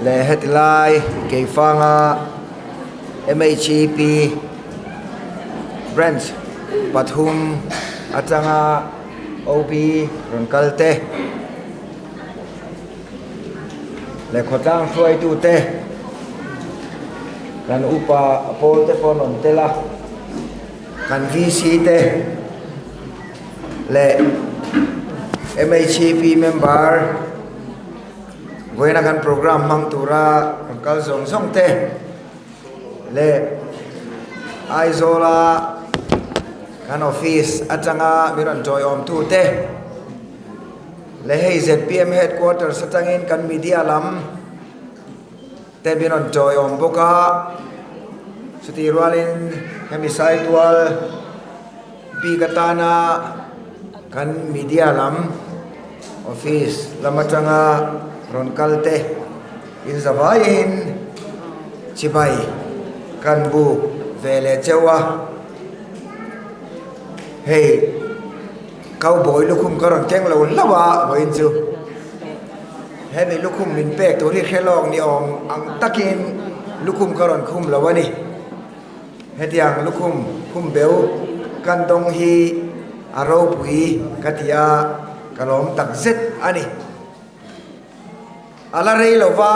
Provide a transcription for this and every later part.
le hetlai ke fanga MHEP branch pathum atanga OB ronkalte le khotang suai tu te kan upa apol te ponon tela kan VC te le MHEP member Vawiinah kan program mang tura kal zong zong te le aizola kan office atanga miran joy om tu te le hei ZPM headquarters atangin kan media lam te miran joy om boka suti rualin hemisai tual bigatana kan media lam office lamatanga ron kalte in zavain chibai kan bu vele chewa hey cowboy lukum karon keng lo lawa wain chu he ni lukum min pek to ri khelong ni om ang takin lukum karon khum lawani hetiang lukum khum beu kan dong hi aro pui katia kalom tak zet ani ala rei lova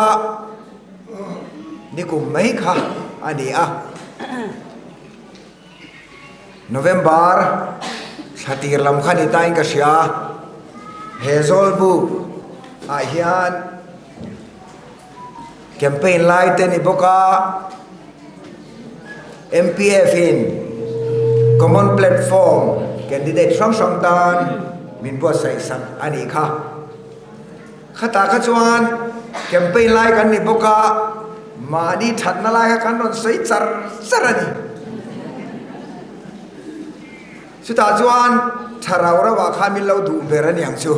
ni kum mai kha ani a November satir lam khani tain ka sia hezol bu a hian campaign light ni boka MPF in common platform candidate sang dan min bo sai sang ani kha khata ka chuan campaign lai kan ni boka ma ni that na lai kan non sei char sarani suta chuan tharawra wa khamil lo du beran yang chu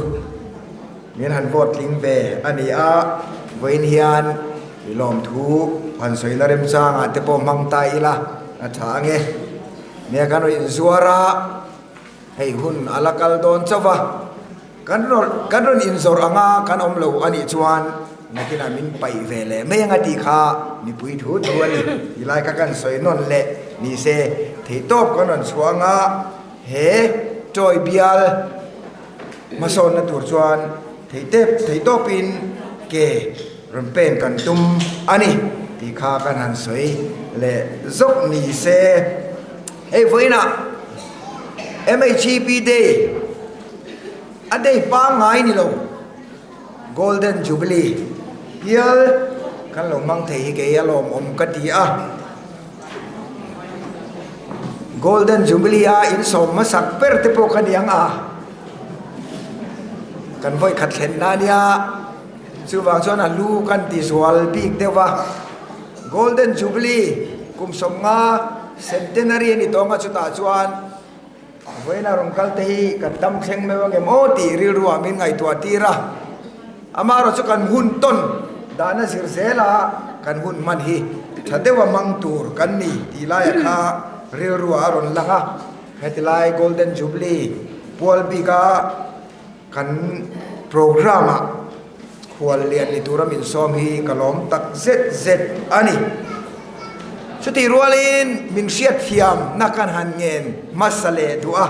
min han vote ling be ani a voin hian ilom thu han soi la rem chang a te po mang tai la a thange ne kan in zuara hei hun alakal don chawa kan ron in zor anga kan om lo ani chuan nakina min pai vele me anga ti kha ni pui thu thuani ilai ka kan soi non le ni se thei top kan ron chuanga he toy bial mason na tur chuan thei topin ke ron pen kan tum ani ti kha kan han soi le zok ni se hey Vawiinah MHEP day a day pa ngai ni lo golden jubilee hial kan lo mang thei ke alom om ka ti a golden jubilee a in som masak per te po kan yang a kan voi khat thlen na nia chu wang chuan a lu kan ti swal big dewa golden jubilee kum som nga centenary ni tonga chuta chuan Vawiinah ron kalte hi kan tam thleng me wang em o ti ri ruwa min ngai tua tira amaro chu kan hun ton dana sir sela kan hun man hi thadewa mang tur kan ni ti lai kha ri ruwa ron langa hetlai golden jubilee pol bika kan programa khwal lian ni tura min som hi kalom tak zet ani chuti rualin min siat thiam nakan han ngen masale dua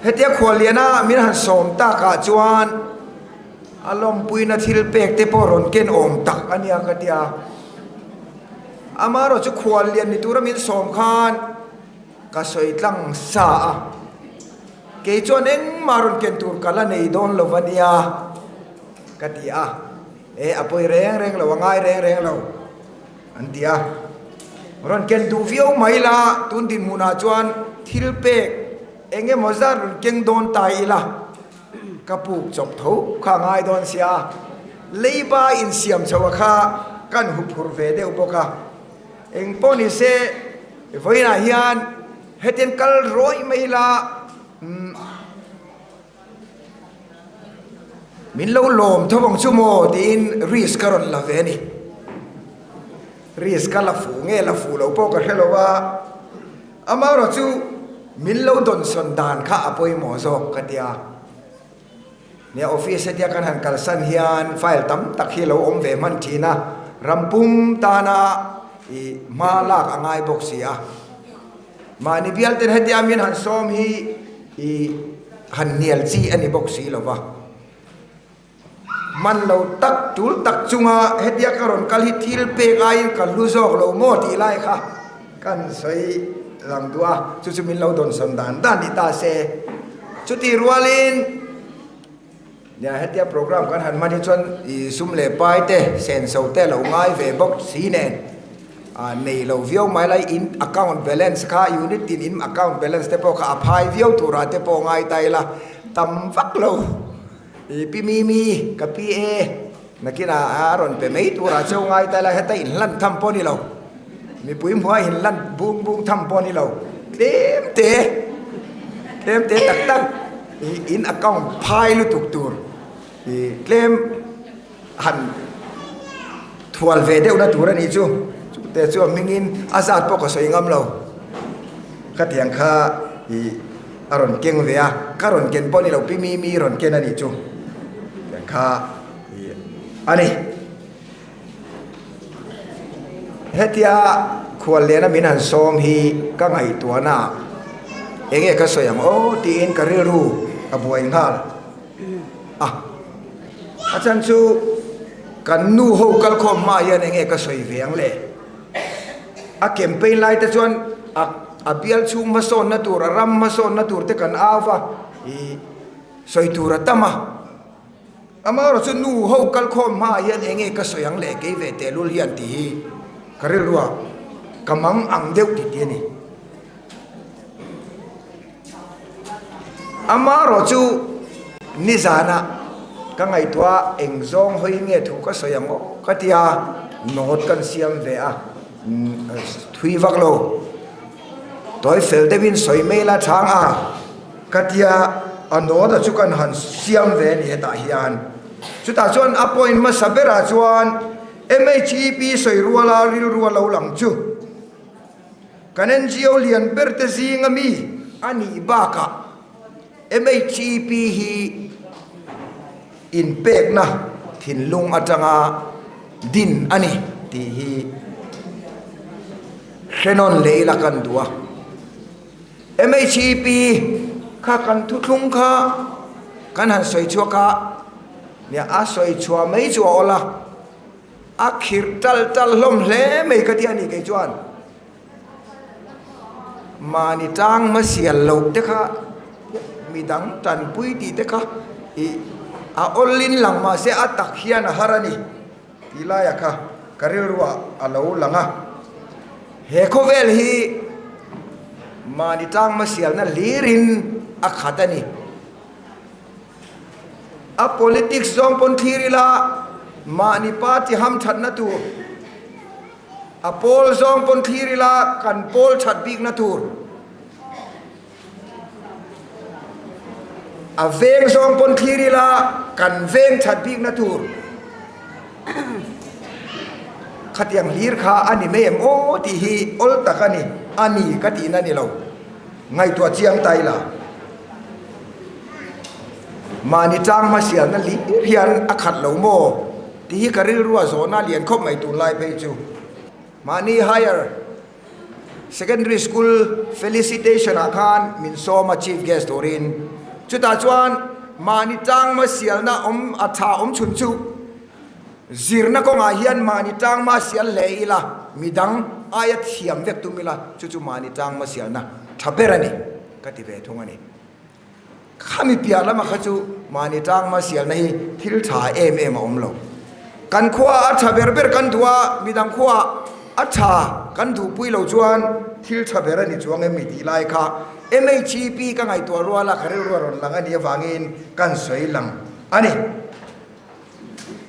hetia khwaliana min han som ta ka chuan alom puina thil pek te poron ken om tak ania katia amaro chu khwalian ni tura min som khan ka soitlang sa ke chuan eng maron ken tur kala nei don lovania katia apoi reng lo ngai reng lo antia ron ken du vio maila tun din muna chuan thil pek enge mozar ken don tai ila kapuk chop tho kha ngai don sia leiba in siam chawa kha kan hu phur ve de upoka eng poni se Vawiinah hian heten kal roi maila min lo lom thobong chumo tin risk karon la veni risk kala fu nge la fu lo po ka helowa amaro chu min lo don son dan kha apoi mo zo katia เนี่ยออฟฟิศเดียกันหันกัลสันเฮียนไฟล์ตั้มตักฮิโลอมเวมันทีนะรำปุ่มตานามาลากอ่างไงบอกเสียมานี่เบียลเต็นเฮดียมินหันซ้อมฮีหันเนียลซีอันนี้บอกสีหรอวะมันเราตักจุลตักจุงาเฮดียกรอนกัลฮิทิลเปกายกัลลุซอกเราโมตีไลค่ะกันใส่ลำตัวจุดมินเราโดนสันดานด้านดิตาเซจุดที่รัวลินเนี่ยเฮดียโปรแกรมกันหันมาที่ชนซุ่มเล่ไปเตะเซนโซเตะเราง่ายเวบอกสีเนนในเราวิวไม่ไล่อิน account balance ค่ะยูนิตอิน account balance แต่พอข้าพายวิวตัวระแต่พอง่ายไตละตั้มฟักเราพี่มีกับพี่เอนักกีฬาอารอนเป็นไม่ตัวระเจ้าง่ายไตละให้ไตอินลั่นทำปอนี่เรามีปุ๋ยหัวหินลั่นบุ้งทำปอนี่เราเต็มเตะตักอิน account พายลุตุกตัวเต็มหันทัวร์เวเดอร์นะตัวนี้จูแต่ช่วงมิงินอาซาดพวกก็สวยงามเราขัดยังข้าอารอนเก่งเวียข้ารอนเก่งปอนี่เราพี่มีรอนเก่งนั่นนี่จูยังข้าอันนี้เฮียควรเลี้ยงมินันซ้อมฮีก็ไงตัวหน้าเองก็สวยอย่างโอ้ตีเอ็นก็เรียรู้กับบัวเองฮะอาจารย์ชูกันนู่หูกันคมมาเยอะเองก็สวยเวียงเลยเก็บไปไล่แต่ส่วนเบียลชูมาโซนนัตูรำมาโซนนัตูรแต่กันอาฟะสวยตูรตั้มมาเราจะนู่หูกันคมมาเยอะเองก็สวยอย่างเล็กเวทลุลิยันตีก็เรียกว่ากำมังอังเดียวติดนี่มาเราจูนิจานะก็ไงตัวเอ็งซองหอยเงี้ยถูกก็สวยอย่างก็ที่โนดกันเสียมเวะทุยวักโลตัวเฟลเดวินสวยไม่ละทางก็ที่อันโนดจุกันหันเสียมเวนี่เหตุเฮียนจุดส่วนอพอยน์มาสับเบราส่วนMHP สวยรัวลาริรัวเราหลังจูกันเอ็นจีโอเลียนเบอร์เตซิงมีอันนี้บ้าค่ะ MHP ฮีอินเป็กนะถิ่นลุงอาจารย์ดินอันนี้ที่ฮีเขนอนเลยละกันตัว MHP ข้ากันทุกลุงข้ากันหันสวยชัวข้าเนี่ยสวยชัวไม่ชัวละขิรตัลลมเล่ไม่กระเทียนี่ไกจวนมานี่จ้างมาเสียหลบเด็กค่ะมีดังจันปุยดีเด็กค่ะออลลินหลังมาเสียตักเฮียนฮารานี่ทีไรอะค่ะกระเรื่องว่าเราหลังเฮโคเวลฮีมานี่จ้างมาเสียนั่นลีรินขัดนี่politics จงปนทีริลามานิปาติห้ามชัดนัตูโพลซองปนทีริลากันโพลชัดบิกนัตูเวงซองปนทีริลากันเวงชัดบิกนัตูขัดยังลีร์ข้าอันนี้ไม่เอ็มโอ้ที่ฮีอลตะกันนี่อันนี้กัดอินันนี่เราไงตัวเจียงไตล่ะมานิจ้างมาเสียนั่นลีเพียนขัดเหลาโมที่กระริรัวโซน่าเรียนครบไม่ตุนไล่ไปจูมานี่ higher secondary school felicitation อาคารมินโซมา chief guest ตัวรินจุดตาจวนมานี่จ้างมาเสียนะอัฐาชุนจูจีรนักงาเฮียนมานี่จ้างมาเสียเลยละมีดังอายะเทียมเวกตุมิละจู่ๆมานี่จ้างมาเสียนะทับเบรนี่ก็ที่เวทงอันนี้ข้ามีเปียแล้วมาขจูมานี่จ้างมาเสียในทิลถ่าเอ็มอมโลกันขวาอัฐเบรกันตัวมีดังขวาอัฐกันถูปุยเหลาจวนทิลทับเบรนี่จวงเอ็มมีดีไลค่ะ MHP กันไงตัวรัวละคาริรัวรอนหลังอันนี้ฟังอินกันสวยหลังอันนี้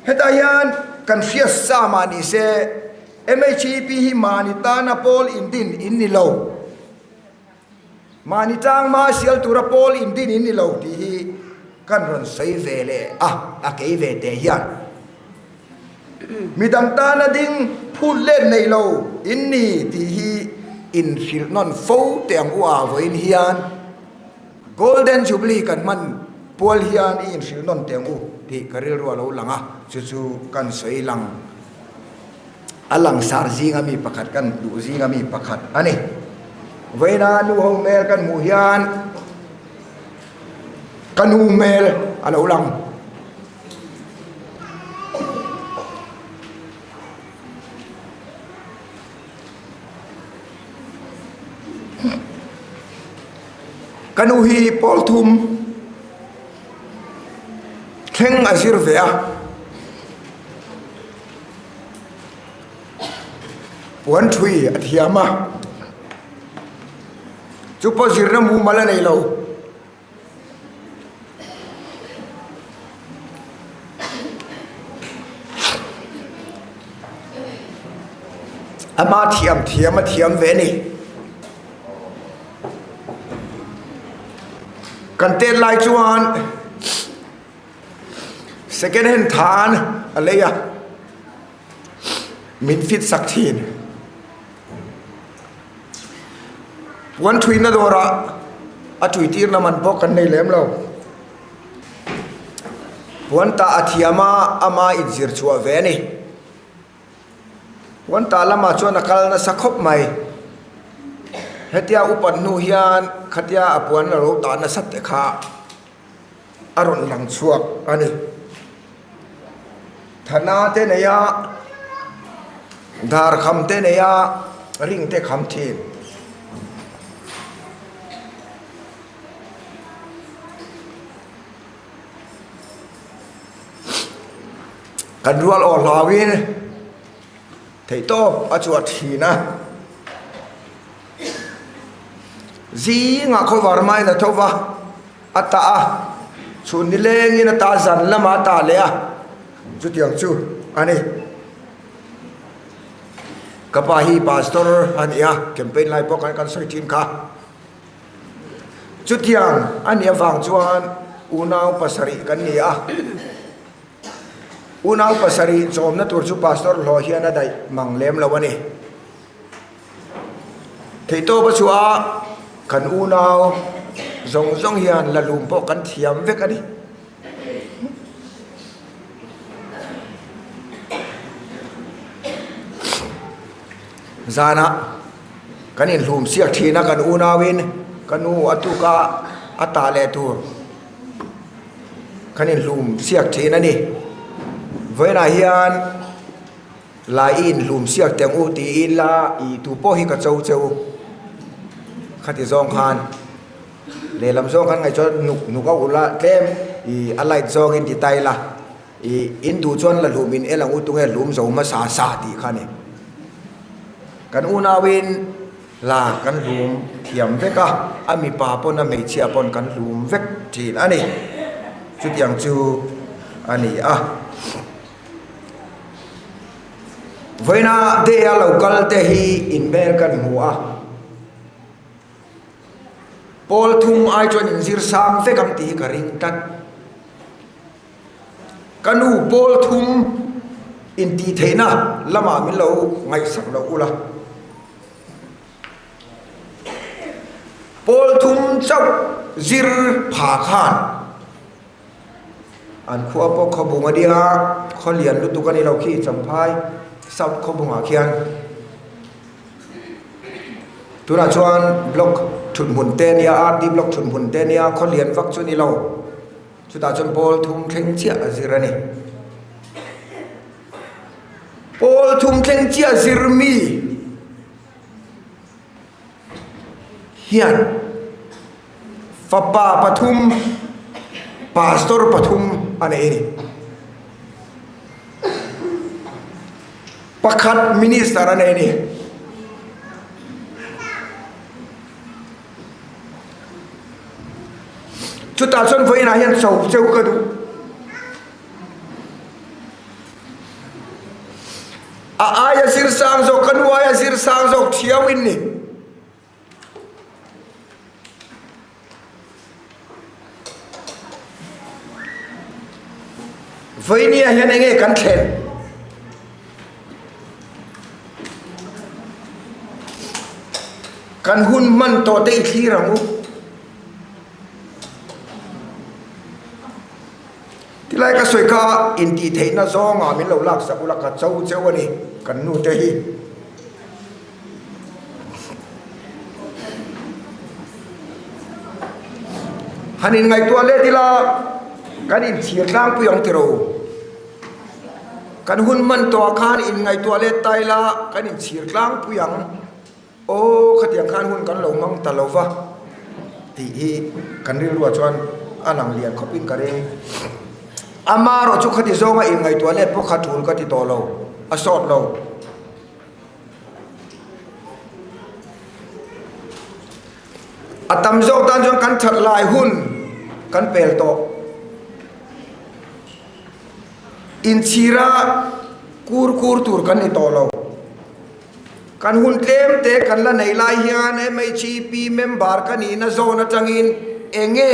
เหตุยันกันเสียสามานิเซ MHP ฮิมานิตานาโพลอินดินอินนิโลมานิจางมาเสียลตุระโพลอินดินอินนิโลที่กันรอนสวยเวเลเกยเวเตยันมีดังตานาดิงพูดเล่นในโลอินนี่ที่อินฟิลนอนโฟเตียงว่าวินเฮียน Golden Jubilee กันมัน Paul hian in sil non teng u ti karil ro lo langa chu kan soi lang alang sar zinga mi pakhat kan du zinga mi pakhat ani Vawiinah nu ho mel kan mu hian kan hu mel alo lang kan hu hi Paul thum theng azir vea puan thui athiama chu pozir na mu mala nei lo ama thiam ve ni kan te lai chuan second hand than aleya min fit sak thin wan thui na dora a thui tir na man bok kan nei lem lo wan ta athiama ama injir chua ve ni wan ta lama chuan akal na sakhop mai hetia upan nu hian khatia apuan ro ta na sat te kha aron lang chuak ani thana te neya dar kham te neya ring te kham thin kan rual o lawin thei to a chuat thi na zi nga kho war mai na thova ata a chun ni leng in ta zan lama ta le a chu tiang chu ani kapahi pastor ania campaign lai po kan soi tin kha chu tiang ania wang chuan unau pasari kan ni a unau pasari chom na tur chu pastor lo hian a dai manglem lo ani thei to ba chu a kan unau zong hian la lum po kan thiam vek ani zana kan in lum siak thina kan unawin kan u atuka atale tur kan in lum siak thina ni Vawiinah hian la in lum siak teng u ti in la I tu po hi ka chau khati zong khan le lam zong khan ngai cho nuk au la tlem I alai zong in ti tai la I in du chon la lum in elang u tu he lum zo ma sa ti khani kan unawin la kan lum thiam veka ami pa pon a mei chia pon kan lum vek thin ani chu tiang chu ani a Vawiinah de a local te hi in ber kan hua Paul thum ai chon in zir sang ve kam ti ka ring tat kanu Paul thum in ti theina lama min lo ngai sak lo ula Paul thum chau zir pha khan an khua po khobunga dia kholian lu tu kan lo khi champhai sab khobunga khian tura chuan block thun mun te nia art di block thun mun te nia kholian vak chu ni lo chuta chon Paul thum thleng chia zirani Paul thum thleng chia zirmi hian fapa pathum pastor pathum ane ini pakhat minister ane ini chuta chon Vawiinah hian chau ka du a aya sir sang zo kanu aya sir sang zo thiawin ni Vawiinah hian enge kan thlen kan hun man to te thiramu tilai ka soi ka in ti theina zonga min lo lak sa ulaka chau chau ani kan nu te hi hanin ngai tua le tila kan in thir tlang puyong tiro kan hun man to khan in ngai tua le taila kan in thir tlang puyang o khatiang khan hun kan lo mang ta lo wa ti hi kan ri ruwa chuan anang lian khopin ka reng ama ro chu khati zonga in ngai tua le po khathul ka ti to lo a sot lo atam zo tan jong kan that lai hun kan pel to in chira kur tur kan ni to lo kan hun tlem te kan la nei lai hian e mai chi pi member kan ni na zo na changin enge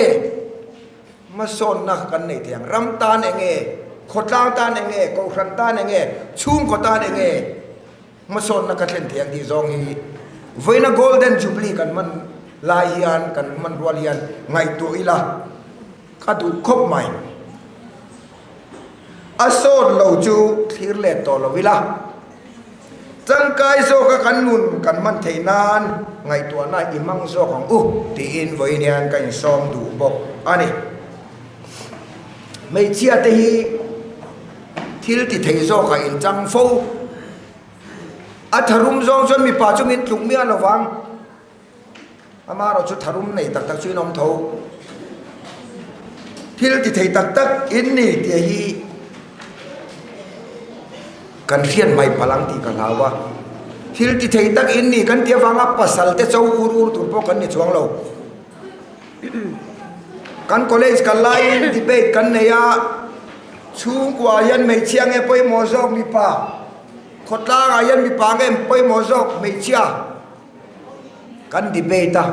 ma son na kan nei thiang ram tan enge khotlang tan enge ko khran tan enge chum ko tan enge ma son na ka thlen thiang di zong hi voina golden jubilee kan man lai hian kan man rual hian ngai tu ila ka du khop mai asot lo chu thir le to lo vila chang kai zo ka kan nun kan man theinan ngai tu na imang zo khong ti in voinian kan som du bok ani mei chia te hi thil ti thei zo ka in chang fo atharum zong chon mi pa chu min tlung mi an wang ama ro chu tharum nei tak tak chu nom tho thil ti thei tak tak in ni te hi kan khian mai palang ti ka lawa thil ti thei tak in ni kan tia wanga pasal te chau ur tur po kan ni chuang lo kan college kan lai debate kan ne ya chung kwa yan mei chiang e poi mo zok mi pa khotla ga yan mi pa nge poi mo zok mei chia kan debate ta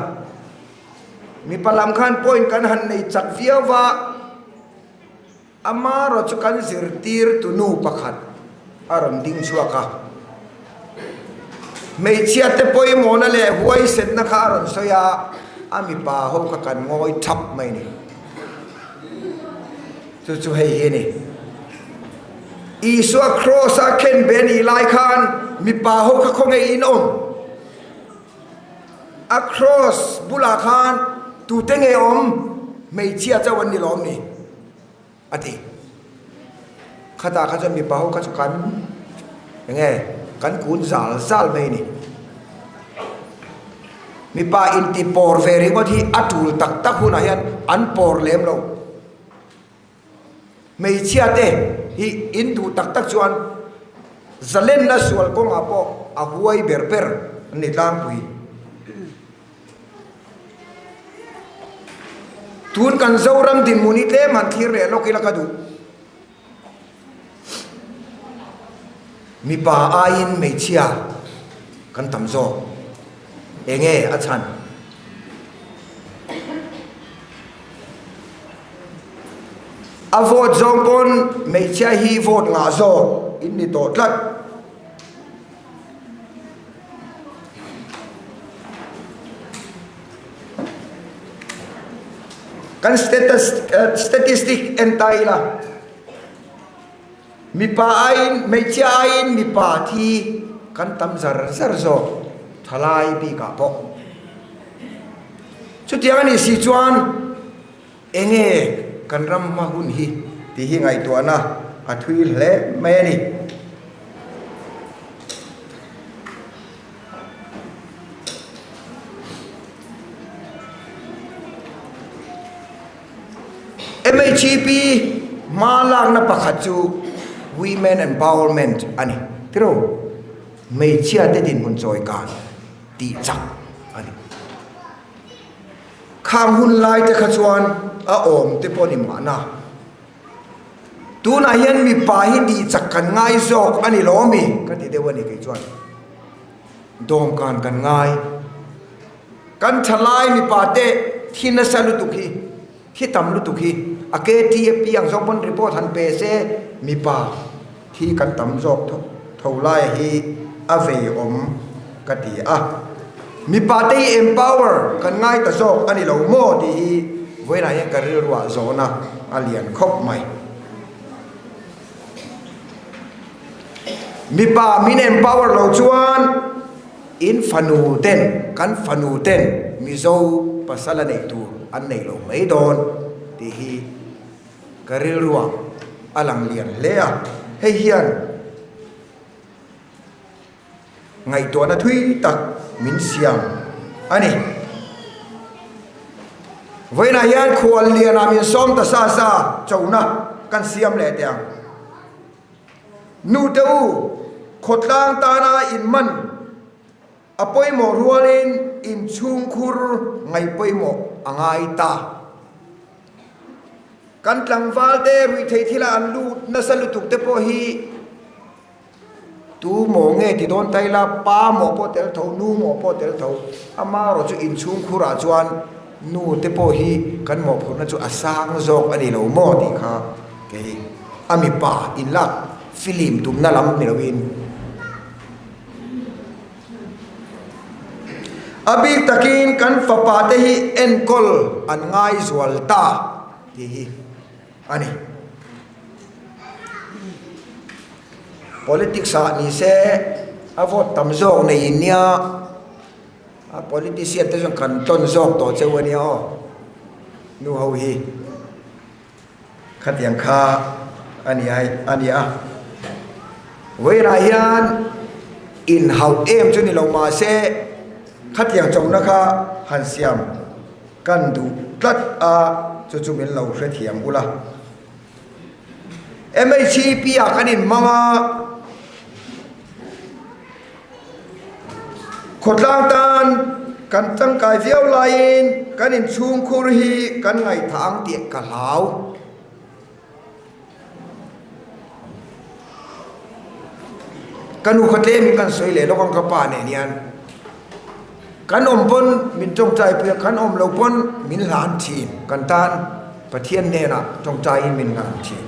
mi palam khan point kan han nei chak via wa ama ro chu kan zir tir tu nu pakhat aram ding chuaka mei chia te poi mo na le huai set na kha ron soya ami pa ho ka kan ngoi thap mai ni chu hei he ni i so cross a ken ben i lai khan mi pa ho ka khong e in om across bula khan tu teng e om mei chia chawan ni lom ni ati khata kha mi pa ho ka chu kan nge kan kun zal mai ni mi pa in ti por veri ngot hi atul tak tak huna hian an por lem lo mei chia te hi in tu tak tak chuan zalen na sual ko nga po a huai berber ni tlang pui tun kan zoram din munite man thir re lo kila kadu mi pa ain mei chia kan tam zo enge achan a vote zong pon mei chia hi vote nga zo in ni to tlat kan statistic entaila mi pa ain mei chia ain mi pa thi kan tam zar zo thalai bi ka po chu tiang ni si chuan enge kan ram ma hun hi ti hi ngai to na a thui hle me ni MHP malang na pakhat chu women empowerment ani tiro mei chia te din mun choi kan ti chak ani khang hun lai te khachuan a om te poni mana tu na hian mi pa hi di chak kan ngai zok ani lomi ka ti dewani ke chuan dom kan ngai kan thalai mi pa te thina salu tukhi khi tam lu tukhi ake ti piang zok bon report han pe se mi pa thi kan tam zok tholai hi ave om ka ti a mi pa te empower kan ngai ta zok ani lo mo ti hi voina ye ka ri ruwa zona alian khop mai mi pa min empower lo chuan in fanu ten kan fanu ten mi zo pasala nei tu an nei lo mai don ti hi karil ruang alang lian lea hei hian ngày to na thui tak min siam ani với na hian khual lian amin som ta sa sa CHONA kan siam le tiang nu teu khotlang ta na in man apoi mo rualin in chung khur ngai poi mo angai ta kan tlang wal te rui thei thila an lu na salu tuk te po hi tu mo nghe thì don tay la pa mo po tel tho nu mo po tel tho ama ro chu in chung khura chuan nu te po hi kan mo phun na chu asang zok ani lo mo ti kha ke ami pa in lak film tum na lam ni lawin abi takin kan fa pa te hi enkol an ngai zwal ta ti hi ani politics ni se avot tam zok nei nia a politician te jong kan ton zok to chewani o nu ho hi khat yang kha ani ai ani a với ra hian in hau em chu ni lo ma se khat yang CHONA kha han siam kan du tlat a chu chu min lo hre thiam ula MHP a kanin manga khotlang tan kan tang kai viau lain kan in chung khur hi kan ngai thang tiek ka lau kan u khotle mi kan soi le lokang ka pa ne nian kan om pon min tong chai pe kan om lo pon min lan thin kan tan pathian ne na tong chai min lan thin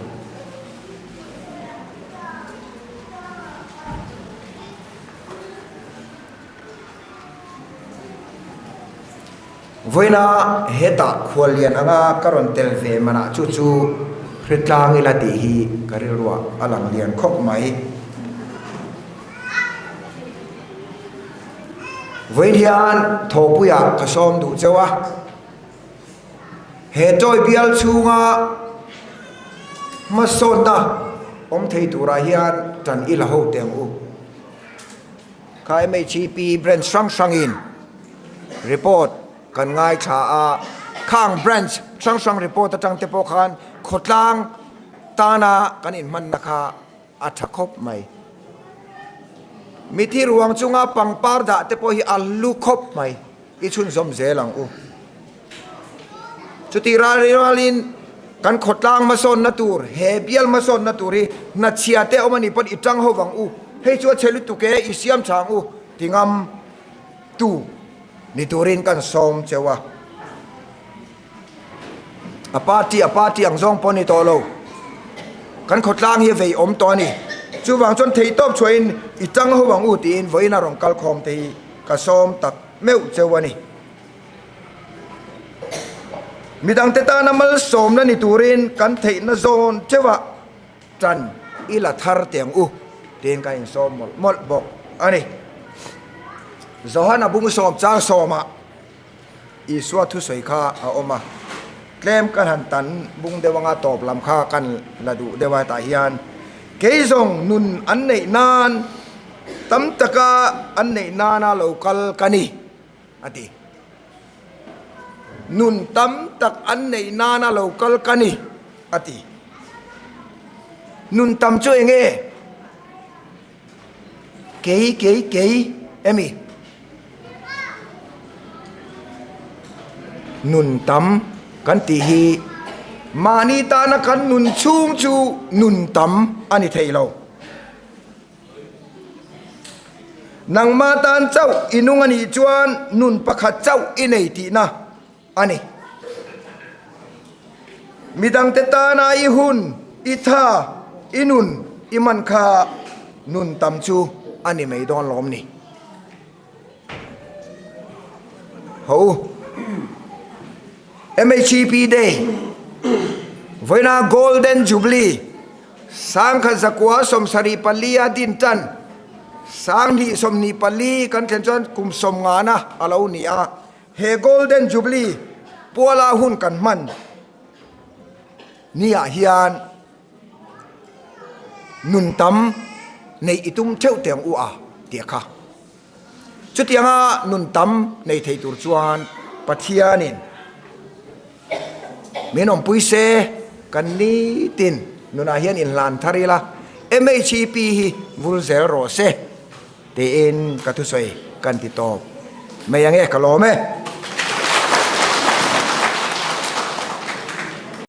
Vawiinah heta khualian anga karon tel ve mana chu chu hritlang ila ti hi karilwa alang lian khop mai Vawiinah thopuya ka som du chewa he toy bial chunga masona om thei tura hian tan ila ho teng u kai mai chi pi brand sang in report kan ngai tha a khang branch sang report atang te po khan khotlang tana kan in man nakha athakop mai mithi ruang chunga pangpar da te po hi alu khop mai i chun zom zelang u chuti ralin kan khotlang ma son na tur he bial ma son na turi na chia te omani pot itang ho wang u hei chu chelu tu ke i siam chang u tingam tu ni turin kan som chewa apati ang zong poni tolo kan khotlang hi vei om to ni chu wang chon thei top choin itang ho wang u tin Vawiinah rong kal khom te ka som tak meu chewa ni midang te ta na mal som na ni turin kan thei na zon chewa tran ila thar tiang u tin ka in som mol bok ani zohan abung som chang soma iswa thu soi kha a oma klem kan han tan bung dewanga top lam kha kan ladu dewa ta hian keizong nun an nei nan tam taka an nei nana local kani ati nun tam tak an nei nana local kani ati nun tam chu enge kei emi nun tam kan ti hi mani ta na kan nun chung chu nun tam ani theilo nang ma tan chau inung ani chuan nun pakhat chau inei ti na ani midang te ta na i hun i tha inun iman kha nun tam chu ani mei don lom ni ho MHP Day Vawiinah Golden Jubilee sang kha zakwa som sari palia din tan sang ni som ni pali kan chen chon kum som nga na alo ni a he golden jubilee pola hun kan man nia hian nun tam nei itum theu teng u a tia kha chutianga nun tam nei thei tur chuan pathianin menom puise kan ni tin nuna hian in lan tharila MHP hi vulzel ro se te in ka tu soi kan ti top me yang e kalome